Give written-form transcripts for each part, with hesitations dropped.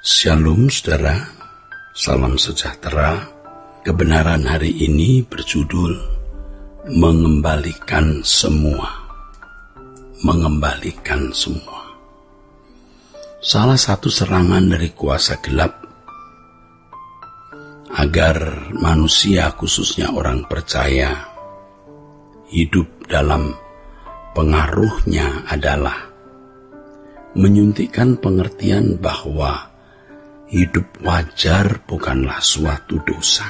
Shalom saudara, salam sejahtera. Kebenaran hari ini berjudul Mengembalikan Semua. Mengembalikan semua. Salah satu serangan dari kuasa gelap agar manusia, khususnya orang percaya, hidup dalam pengaruhnya adalah menyuntikkan pengertian bahwa hidup wajar bukanlah suatu dosa.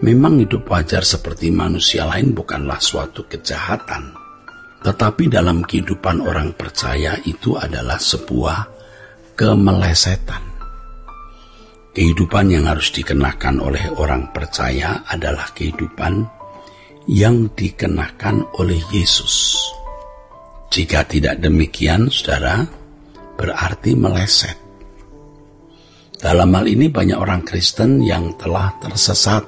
Memang hidup wajar seperti manusia lain bukanlah suatu kejahatan, tetapi dalam kehidupan orang percaya itu adalah sebuah kemelesetan. Kehidupan yang harus dikenakan oleh orang percaya adalah kehidupan yang dikenakan oleh Yesus. Jika tidak demikian, saudara, berarti meleset. Dalam hal ini banyak orang Kristen yang telah tersesat,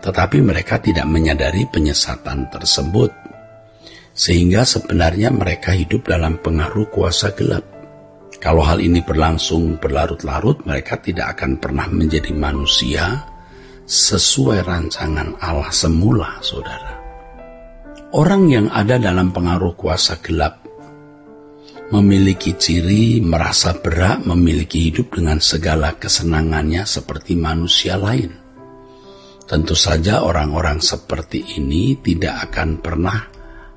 tetapi mereka tidak menyadari penyesatan tersebut, sehingga sebenarnya mereka hidup dalam pengaruh kuasa gelap. Kalau hal ini berlangsung berlarut-larut, mereka tidak akan pernah menjadi manusia sesuai rancangan Allah semula, saudara. Orang yang ada dalam pengaruh kuasa gelap memiliki ciri merasa berhak memiliki hidup dengan segala kesenangannya seperti manusia lain. Tentu saja orang-orang seperti ini tidak akan pernah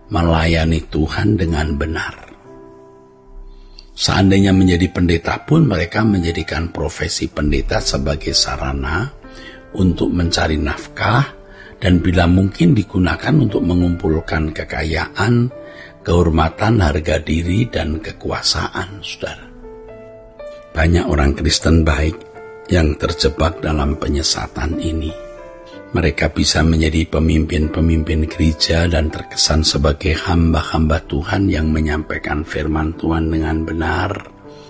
melayani Tuhan dengan benar. Seandainya menjadi pendeta pun, mereka menjadikan profesi pendeta sebagai sarana untuk mencari nafkah dan bila mungkin digunakan untuk mengumpulkan kekayaan, kehormatan, harga diri, dan kekuasaan, saudara. Banyak orang Kristen baik yang terjebak dalam penyesatan ini. Mereka bisa menjadi pemimpin-pemimpin gereja dan terkesan sebagai hamba-hamba Tuhan yang menyampaikan firman Tuhan dengan benar,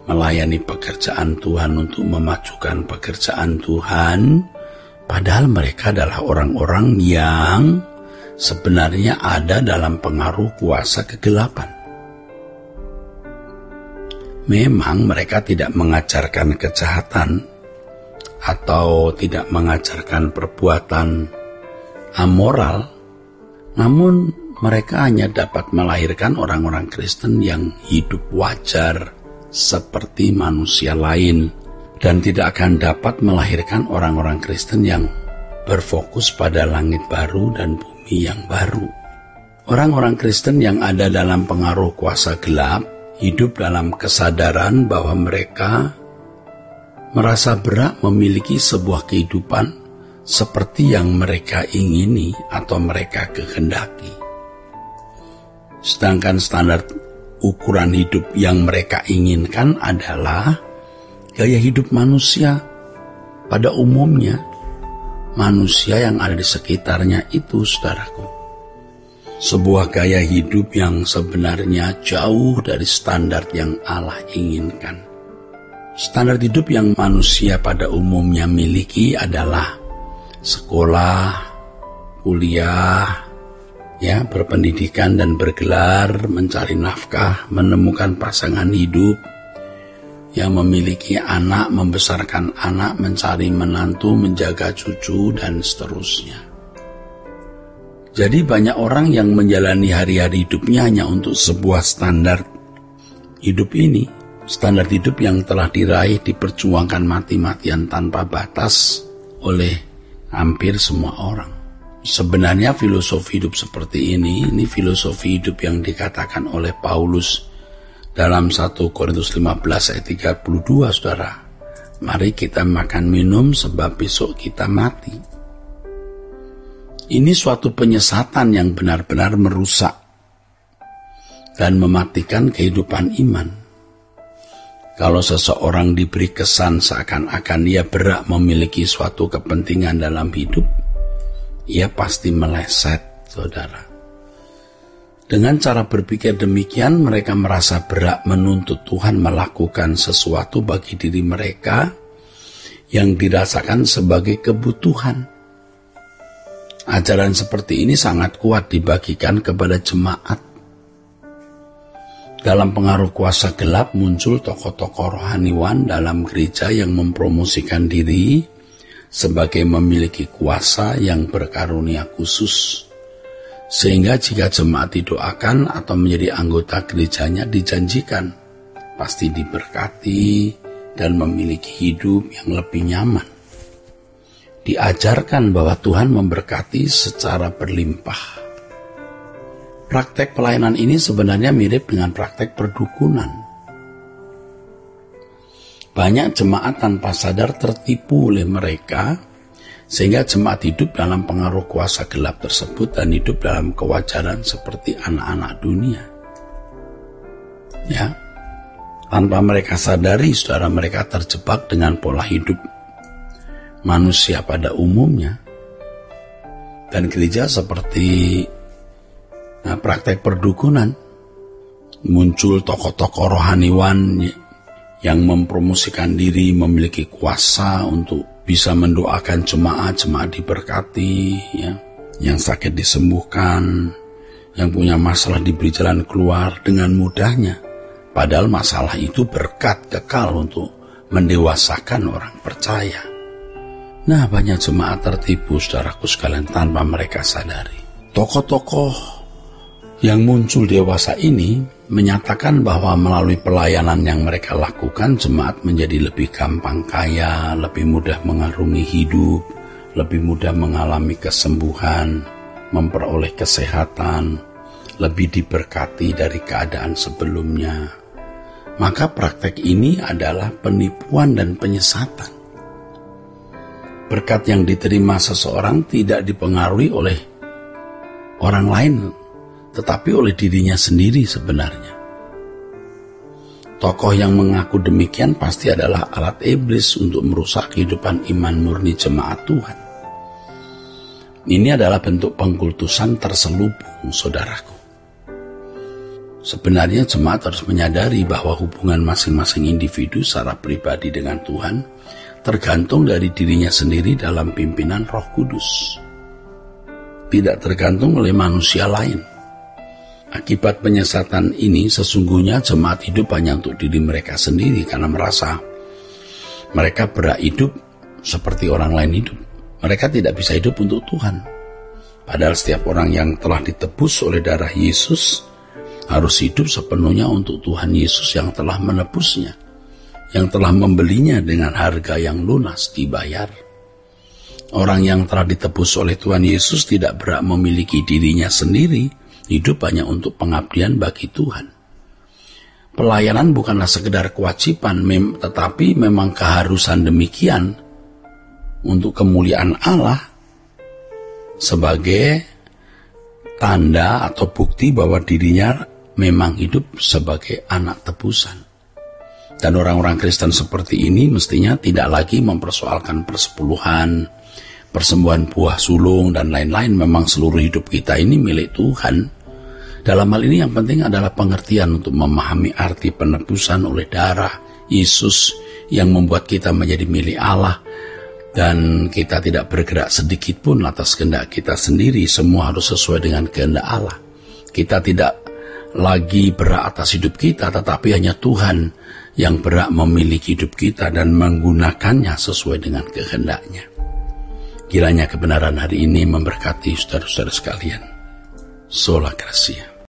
melayani pekerjaan Tuhan untuk memajukan pekerjaan Tuhan, padahal mereka adalah orang-orang yang sebenarnya ada dalam pengaruh kuasa kegelapan. Memang mereka tidak mengajarkan kejahatan atau tidak mengajarkan perbuatan amoral, namun mereka hanya dapat melahirkan orang-orang Kristen yang hidup wajar seperti manusia lain dan tidak akan dapat melahirkan orang-orang Kristen yang berfokus pada langit baru dan bumi yang baru. Orang-orang Kristen yang ada dalam pengaruh kuasa gelap hidup dalam kesadaran bahwa mereka merasa berhak memiliki sebuah kehidupan seperti yang mereka ingini atau mereka kehendaki. Sedangkan standar ukuran hidup yang mereka inginkan adalah gaya hidup manusia pada umumnya. Manusia yang ada di sekitarnya itu, saudaraku. Sebuah gaya hidup yang sebenarnya jauh dari standar yang Allah inginkan. Standar hidup yang manusia pada umumnya miliki adalah sekolah, kuliah, berpendidikan dan bergelar, mencari nafkah, menemukan pasangan hidup, yang memiliki anak, membesarkan anak, mencari menantu, menjaga cucu, dan seterusnya. Jadi banyak orang yang menjalani hari-hari hidupnya hanya untuk sebuah standar hidup ini. Standar hidup yang telah diraih diperjuangkan mati-matian tanpa batas oleh hampir semua orang. Sebenarnya filosofi hidup seperti ini filosofi hidup yang dikatakan oleh Paulus dalam 1 Korintus 15 ayat 32, saudara. Mari kita makan minum sebab besok kita mati. Ini suatu penyesatan yang benar-benar merusak dan mematikan kehidupan iman. Kalau seseorang diberi kesan seakan-akan ia berhak memiliki suatu kepentingan dalam hidup, ia pasti meleset, saudara. Dengan cara berpikir demikian, mereka merasa berhak menuntut Tuhan melakukan sesuatu bagi diri mereka yang dirasakan sebagai kebutuhan. Ajaran seperti ini sangat kuat dibagikan kepada jemaat. Dalam pengaruh kuasa gelap muncul tokoh-tokoh rohaniwan dalam gereja yang mempromosikan diri sebagai memiliki kuasa yang berkarunia khusus. Sehingga jika jemaat didoakan atau menjadi anggota gerejanya dijanjikan pasti diberkati dan memiliki hidup yang lebih nyaman. Diajarkan bahwa Tuhan memberkati secara berlimpah. Praktek pelayanan ini sebenarnya mirip dengan praktek perdukunan. Banyak jemaat tanpa sadar tertipu oleh mereka, sehingga jemaat hidup dalam pengaruh kuasa gelap tersebut dan hidup dalam kewajaran seperti anak-anak dunia. Ya, tanpa mereka sadari, saudara, mereka terjebak dengan pola hidup manusia pada umumnya. Dan gereja seperti praktek perdukunan, muncul tokoh-tokoh rohaniwan yang mempromosikan diri memiliki kuasa untuk bisa mendoakan jemaat diberkati, ya, yang sakit disembuhkan, yang punya masalah diberi jalan keluar dengan mudahnya. Padahal masalah itu berkat kekal untuk mendewasakan orang percaya. Nah, banyak jemaat tertipu, saudaraku sekalian, tanpa mereka sadari. Tokoh-tokoh yang muncul dewasa ini menyatakan bahwa melalui pelayanan yang mereka lakukan, jemaat menjadi lebih gampang kaya, lebih mudah mengarungi hidup, lebih mudah mengalami kesembuhan, memperoleh kesehatan, lebih diberkati dari keadaan sebelumnya. Maka praktek ini adalah penipuan dan penyesatan. Berkat yang diterima seseorang tidak dipengaruhi oleh orang lain, tetapi oleh dirinya sendiri sebenarnya. Tokoh yang mengaku demikian pasti adalah alat iblis untuk merusak kehidupan iman murni jemaat Tuhan. Ini adalah bentuk pengkultusan terselubung, saudaraku. Sebenarnya jemaat harus menyadari bahwa hubungan masing-masing individu secara pribadi dengan Tuhan tergantung dari dirinya sendiri dalam pimpinan Roh Kudus. Tidak tergantung oleh manusia lain. Akibat penyesatan ini, sesungguhnya jemaat hidup hanya untuk diri mereka sendiri karena merasa mereka berhak hidup seperti orang lain hidup. Mereka tidak bisa hidup untuk Tuhan. Padahal setiap orang yang telah ditebus oleh darah Yesus harus hidup sepenuhnya untuk Tuhan Yesus yang telah menebusnya, yang telah membelinya dengan harga yang lunas dibayar. Orang yang telah ditebus oleh Tuhan Yesus tidak berhak memiliki dirinya sendiri. Hidup hanya untuk pengabdian bagi Tuhan. Pelayanan bukanlah sekedar kewajiban, tetapi memang keharusan demikian untuk kemuliaan Allah sebagai tanda atau bukti bahwa dirinya memang hidup sebagai anak tebusan. Dan orang-orang Kristen seperti ini mestinya tidak lagi mempersoalkan persepuluhan, persembahan buah sulung, dan lain-lain. Memang seluruh hidup kita ini milik Tuhan. Dalam hal ini yang penting adalah pengertian untuk memahami arti penebusan oleh darah Yesus yang membuat kita menjadi milik Allah. Dan kita tidak bergerak sedikit pun atas kehendak kita sendiri. Semua harus sesuai dengan kehendak Allah. Kita tidak lagi berhak atas hidup kita, tetapi hanya Tuhan yang berhak memiliki hidup kita dan menggunakannya sesuai dengan kehendaknya. Kiranya kebenaran hari ini memberkati saudara-saudara sekalian. Sola Gracia.